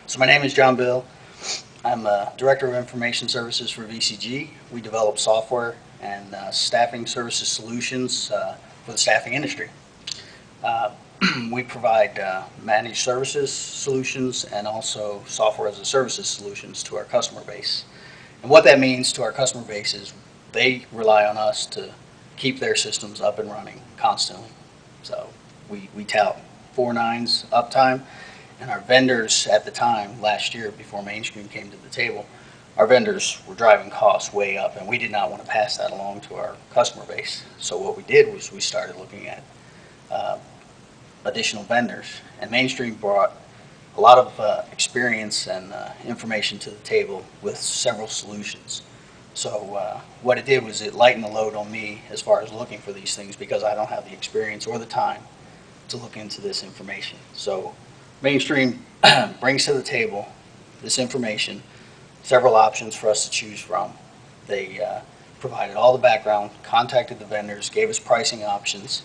So my name is John Bill. I'm Director of Information Services for VCG. We develop software and staffing services solutions for the staffing industry. Uh, we provide managed services solutions and also software as a services solutions to our customer base. And what that means to our customer base is they rely on us to keep their systems up and running constantly. So we tout 4 nines uptime. And our vendors at the time, last year, before Mainstream came to the table, our vendors were driving costs way up, and we did not want to pass that along to our customer base. So what we did was we started looking at additional vendors, and Mainstream brought a lot of experience and information to the table with several solutions. So what it did was it lightened the load on me as far as looking for these things, because I don't have the experience or the time to look into this information. So Mainstream brings to the table this information, several options for us to choose from. They provided all the background, contacted the vendors, gave us pricing options,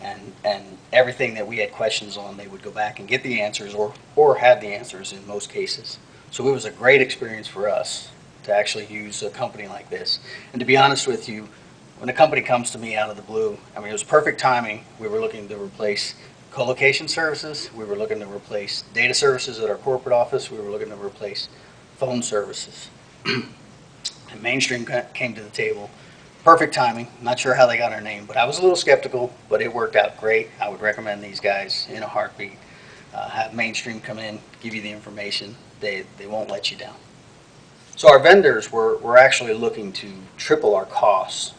and everything that we had questions on, they would go back and get the answers or have the answers in most cases. So it was a great experience for us to actually use a company like this. And to be honest with you, when a company comes to me out of the blue, I mean, it was perfect timing. We were looking to replace co-location services. We were looking to replace data services at our corporate office. We were looking to replace phone services. And Mainstream came to the table. Perfect timing. Not sure how they got our name, but I was a little skeptical, but it worked out great. I would recommend these guys in a heartbeat. Have Mainstream come in, give you the information. They won't let you down. So our vendors were actually looking to triple our costs.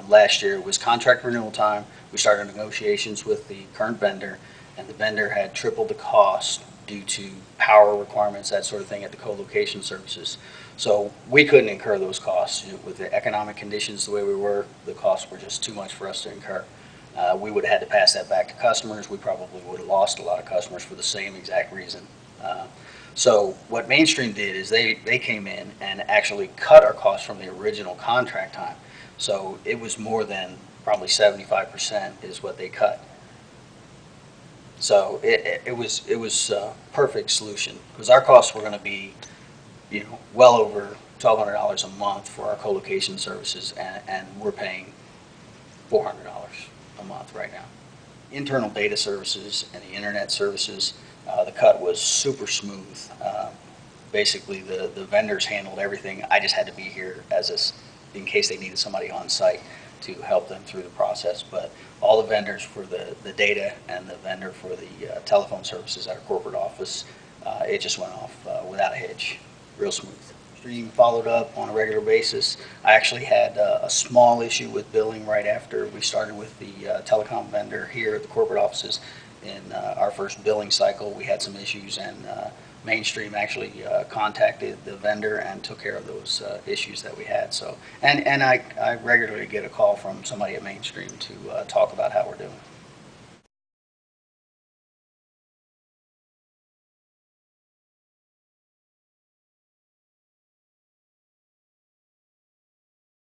Last year was contract renewal time. We started negotiations with the current vendor, and the vendor had tripled the cost due to power requirements, that sort of thing, at the co-location services. So we couldn't incur those costs. With the economic conditions the way we were, the costs were just too much for us to incur. We would have had to pass that back to customers. We probably would have lost a lot of customers for the same exact reason. So what Mainstream did is they came in and actually cut our costs from the original contract time. So it was more than probably 75% is what they cut. So it was a perfect solution, because our costs were going to be, well over $1,200 a month for our co-location services, and we're paying $400 a month right now. Internal data services and the internet services, the cut was super smooth. Basically, the vendors handled everything. I just had to be here in case they needed somebody on site to help them through the process. But all the vendors for the data and the vendor for the telephone services at our corporate office, it just went off without a hitch, real smooth. Stream followed up on a regular basis. I actually had a small issue with billing right after we started with the telecom vendor here at the corporate offices. In our first billing cycle, we had some issues, and Mainstream actually contacted the vendor and took care of those issues that we had. So, and I regularly get a call from somebody at Mainstream to talk about how we're doing.